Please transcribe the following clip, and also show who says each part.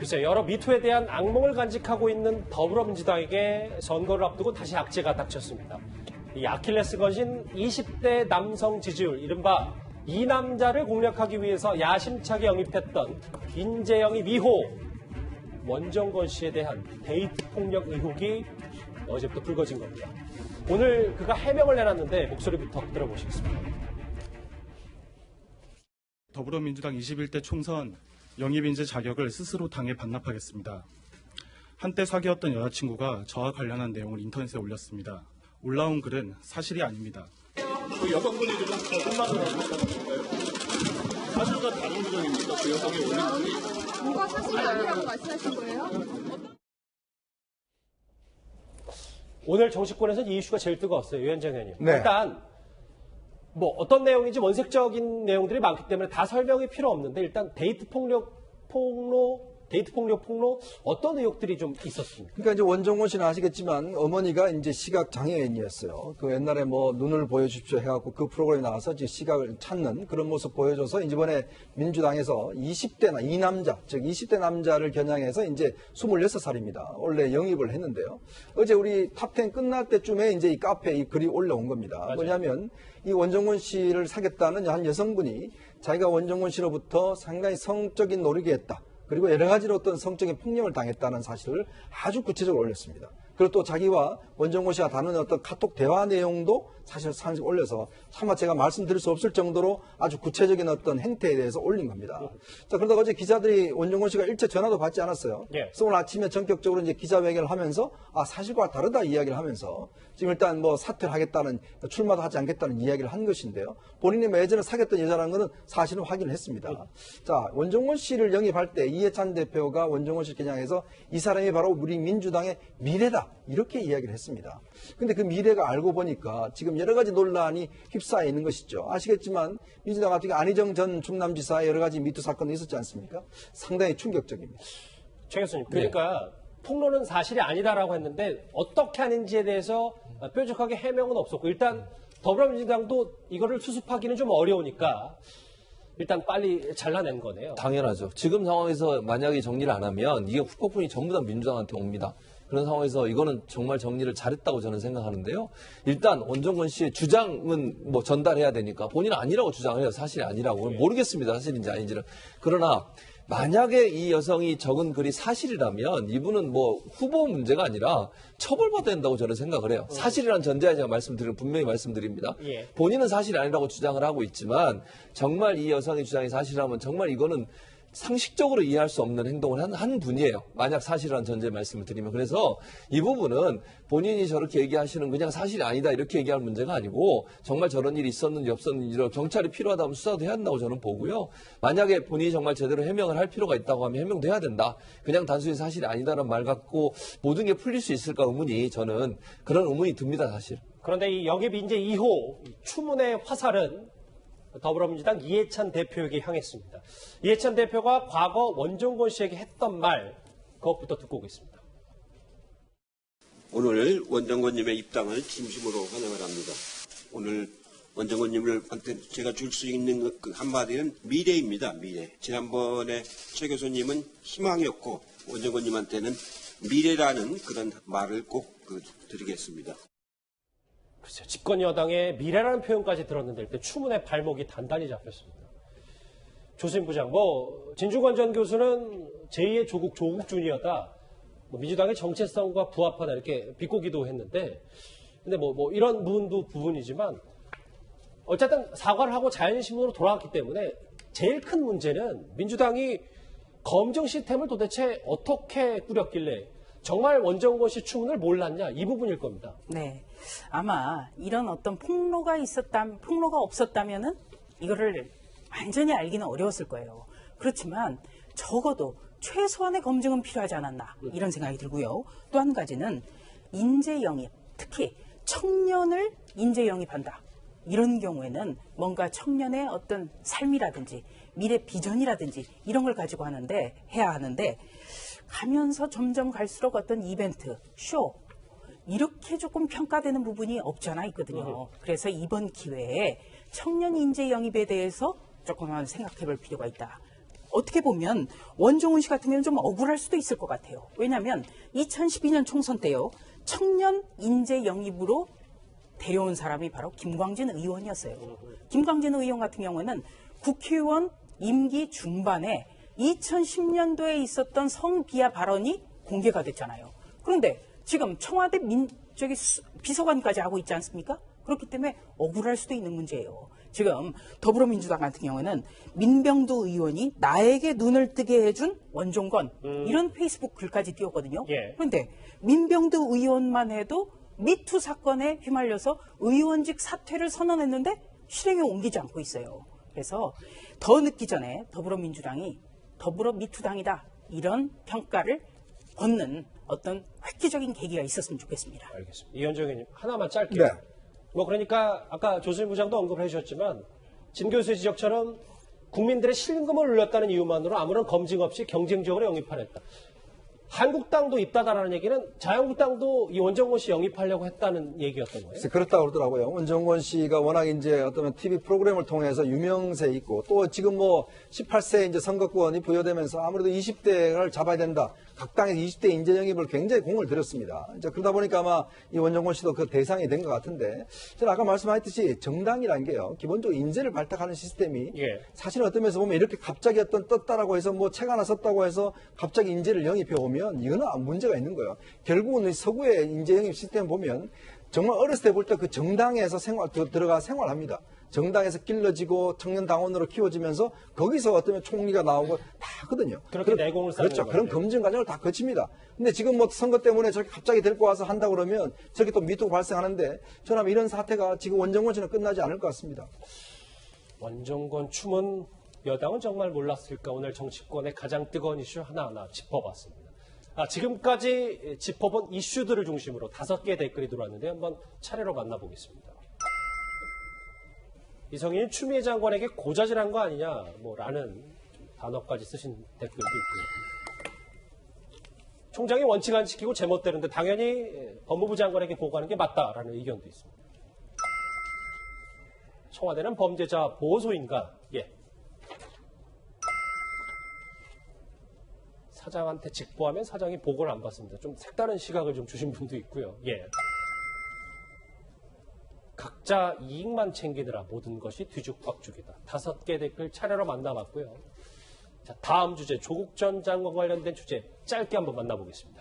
Speaker 1: 글쎄 여러 미투에 대한 악몽을 간직하고 있는 더불어민주당에게 선거를 앞두고 다시 악재가 닥쳤습니다. 이 아킬레스건인 20대 남성 지지율, 이른바 이 남자를 공략하기 위해서 야심차게 영입했던 인재영입 2호 원정건 씨에 대한 데이트 폭력 의혹이 어제부터 불거진 겁니다. 오늘 그가 해명을 내놨는데 목소리부터 들어보시겠습니다.
Speaker 2: 더불어민주당 21대 총선 영입인재 자격을 스스로 당에 반납하겠습니다. 한때 사귀었던 여자친구가 저와 관련한 내용을 인터넷에 올렸습니다. 올라온 글은 사실이 아닙니다.
Speaker 3: 그 여성분이 좀 거짓말을 하셨다는 건가요? 사실과 다른 부정입니까? 그 여성이 올린 글이?
Speaker 4: 뭐가 사실이 아니라고 말씀하신 거예요?
Speaker 1: 오늘 정치권에서는 이 이슈가 제일 뜨거웠어요. 유현정 의원님.
Speaker 5: 네.
Speaker 1: 일단 뭐 어떤 내용인지 원색적인 내용들이 많기 때문에 다 설명이 필요 없는데 일단 데이트 폭로 어떤 의혹들이 좀 있었습니까?
Speaker 5: 그러니까 이제 원정건 씨는 아시겠지만 어머니가 이제 시각 장애인이었어요. 그 옛날에 뭐 눈을 보여주십시오 해갖고 그 프로그램에 나와서 이제 시각을 찾는 그런 모습 보여줘서 이번에 민주당에서 20대나 이 남자, 즉 20대 남자를 겨냥해서 이제 26살입니다. 원래 영입을 했는데요. 어제 우리 탑10 끝날 때쯤에 이제 이 카페에 이 글이 올라온 겁니다.
Speaker 1: 맞아요.
Speaker 5: 뭐냐면 이 원정건 씨를 사귀었다는 한 여성분이 자기가 원정건 씨로부터 상당히 성적인 노력이 했다. 그리고 여러 가지로 어떤 성적인 폭력을 당했다는 사실을 아주 구체적으로 올렸습니다. 그리고 또 자기와 원정건 씨가 다루는 어떤 카톡 대화 내용도 사실 올려서 차마 제가 말씀드릴 수 없을 정도로 아주 구체적인 어떤 행태에 대해서 올린 겁니다. 자, 그러다가 어제 기자들이 원정건 씨가 일체 전화도 받지 않았어요.
Speaker 1: 예.
Speaker 5: 그래서 오늘 아침에 전격적으로 이제 기자회견을 하면서 사실과 다르다 이야기를 하면서 지금 일단 뭐 사퇴를 하겠다는, 출마도 하지 않겠다는 이야기를 한 것인데요. 본인이 예전에 사귀었던 여자라는 것은 사실은 확인을 했습니다. 자, 원정건 씨를 영입할 때 이해찬 대표가 원정건 씨를 겨냥해서 이 사람이 바로 우리 민주당의 미래다. 이렇게 이야기를 했습니다. 근데 그 미래가 알고 보니까 지금 여러 가지 논란이 휩싸여 있는 것이죠. 아시겠지만 민주당 같은 경우 안희정 전 충남지사의 여러 가지 미투 사건도 있었지 않습니까? 상당히 충격적입니다.
Speaker 1: 최 교수님, 그러니까 폭로는 사실이 아니다라고 했는데 어떻게 하는지에 대해서 뾰족하게 해명은 없었고 일단 더불어민주당도 이거를 수습하기는 좀 어려우니까 일단 빨리 잘라낸 거네요.
Speaker 6: 당연하죠. 지금 상황에서 만약에 정리를 안 하면 이게 후폭풍이 전부 다 민주당한테 옵니다. 그런 상황에서 이거는 정말 정리를 잘했다고 저는 생각하는데요. 일단 원정건 씨의 주장은 뭐 전달해야 되니까 본인은 아니라고 주장을 해요. 사실이 아니라고. 모르겠습니다. 사실인지 아닌지는. 그러나 만약에 이 여성이 적은 글이 사실이라면 이분은 뭐 후보 문제가 아니라 처벌받아야 된다고 저는 생각을 해요. 사실이라는 전제하에 제가 분명히 말씀드립니다.
Speaker 1: 예.
Speaker 6: 본인은 사실이 아니라고 주장을 하고 있지만 정말 이 여성의 주장이 사실이라면 정말 이거는 상식적으로 이해할 수 없는 행동을 한 분이에요. 만약 사실이라는 전제 말씀을 드리면. 그래서 이 부분은 본인이 저렇게 얘기하시는 그냥 사실이 아니다 이렇게 얘기할 문제가 아니고 정말 저런 일이 있었는지 없었는지로 경찰이 필요하다면 수사도 해야 한다고 저는 보고요. 만약에 본인이 정말 제대로 해명을 할 필요가 있다고 하면 해명도 해야 된다. 그냥 단순히 사실이 아니다라는 말 갖고 모든 게 풀릴 수 있을까 의문이 저는 그런 의문이 듭니다. 사실.
Speaker 1: 그런데 이 영입 인재 2호 추문의 화살은 더불어민주당 이해찬 대표에게 향했습니다. 이해찬 대표가 과거 원정건 씨에게 했던 말, 그것부터 듣고 오겠습니다.
Speaker 7: 오늘 원정건님의 입당을 진심으로 환영을 합니다. 오늘 원정건님을 제가 줄 수 있는 그 한마디는 미래입니다. 미래. 지난번에 최 교수님은 희망이었고 원정건님한테는 미래라는 그런 말을 꼭 드리겠습니다.
Speaker 1: 글쎄요, 집권 여당의 미래라는 표현까지 들었는데 일단 추문의 발목이 단단히 잡혔습니다. 조수임 부장, 진중권 전 교수는 제2의 조국 주니어다. 민주당의 정체성과 부합하다 이렇게 비꼬기도 했는데, 근데 이런 부분이지만 어쨌든 사과를 하고 자연신문으로 돌아왔기 때문에 제일 큰 문제는 민주당이 검증 시스템을 도대체 어떻게 꾸렸길래 정말 원정건 씨 추문을 몰랐냐 이 부분일 겁니다.
Speaker 8: 네, 아마 이런 어떤 폭로가 없었다면은 이거를 완전히 알기는 어려웠을 거예요. 그렇지만 적어도 최소한의 검증은 필요하지 않았나 이런 생각이 들고요. 또 한 가지는 인재 영입, 특히 청년을 인재 영입한다. 이런 경우에는 뭔가 청년의 어떤 삶이라든지 미래 비전이라든지 이런 걸 가지고 해야 하는데 가면서 점점 갈수록 어떤 이벤트, 쇼 이렇게 조금 평가되는 부분이 없지 않아 있거든요. 그래서 이번 기회에 청년 인재 영입에 대해서 조금 생각해 볼 필요가 있다. 어떻게 보면 원종훈 씨 같은 경우는 좀 억울할 수도 있을 것 같아요. 왜냐하면 2012년 총선 때요. 청년 인재 영입으로 데려온 사람이 바로 김광진 의원이었어요. 김광진 의원 같은 경우는 국회의원 임기 중반에 2010년도에 있었던 성비하 발언이 공개가 됐잖아요. 그런데 지금 청와대 비서관까지 하고 있지 않습니까? 그렇기 때문에 억울할 수도 있는 문제예요. 지금 더불어민주당 같은 경우는 민병두 의원이 나에게 눈을 뜨게 해준 원종건 이런 페이스북 글까지 띄웠거든요.
Speaker 1: 예.
Speaker 8: 그런데 민병두 의원만 해도 미투 사건에 휘말려서 의원직 사퇴를 선언했는데 실행에 옮기지 않고 있어요. 그래서 더 늦기 전에 더불어민주당이 더불어 미투당이다 이런 평가를 얻는 어떤 획기적인 계기가 있었으면 좋겠습니다.
Speaker 1: 알겠습니다. 이현정 의원님 하나만 짧게요.
Speaker 5: 네.
Speaker 1: 뭐 그러니까 아까 조수진 부장도 언급을 해주셨지만 진 교수의 지적처럼 국민들의 실금을 올렸다는 이유만으로 아무런 검증 없이 경쟁적으로 영입하랬다. 한국당도 입다다라는 얘기는 자유한국당도 이 원정권 씨 영입하려고 했다는 얘기였던 거예요.
Speaker 5: 글쎄, 그렇다고 그러더라고요. 원정권 씨가 워낙 이제 어떤 TV 프로그램을 통해서 유명세 있고 또 지금 뭐 18세 이제 선거권이 부여되면서 아무래도 20대를 잡아야 된다. 각 당에서 20대 인재 영입을 굉장히 공을 들였습니다. 이제 그러다 보니까 아마 이 원정권 씨도 그 대상이 된 것 같은데 저는 아까 말씀하셨듯이 정당이라는 게요. 기본적으로 인재를 발탁하는 시스템이
Speaker 1: 예.
Speaker 5: 사실은 어떤 면에서 보면 이렇게 갑자기 어떤 떴다라고 해서 뭐 책 하나 썼다고 해서 갑자기 인재를 영입해 오면 이거는 문제가 있는 거예요. 결국은 이 서구의 인재 영입 시스템 보면 정말 어렸을 때 볼 때 그 정당에서 들어가 생활합니다. 정당에서 길러지고 청년 당원으로 키워지면서 거기서 어떤 총리가 나오고 다 하거든요.
Speaker 1: 그렇게 내공을 쌓는
Speaker 5: 그렇죠.
Speaker 1: 거예요.
Speaker 5: 그런 검증 과정을 다 거칩니다. 근데 지금 뭐 선거 때문에 저렇게 갑자기 데리고 와서 한다 그러면 저렇게 또 미투가 발생하는데 저는 이런 사태가 지금 원정권 씨는 끝나지 않을 것 같습니다.
Speaker 1: 원정권 춤은 여당은 정말 몰랐을까 오늘 정치권의 가장 뜨거운 이슈 하나하나 짚어봤습니다. 지금까지 짚어본 이슈들을 중심으로 5개의 댓글이 들어왔는데 한번 차례로 만나보겠습니다. 이성인 추미애 장관에게 고자질한 거 아니냐 라는 단어까지 쓰신 댓글도 있고요. 총장이 원칙 안 지키고 제멋대로인데 당연히 법무부 장관에게 보고하는 게 맞다라는 의견도 있습니다. 청와대는 범죄자 보호소인가? 예. 사장한테 직보하면 사장이 보고를 안 받습니다. 좀 색다른 시각을 좀 주신 분도 있고요. 예. 각자 이익만 챙기느라 모든 것이 뒤죽박죽이다. 5개 댓글 차례로 만나봤고요. 자, 다음 주제 조국 전 장관 관련된 주제 짧게 한번 만나보겠습니다.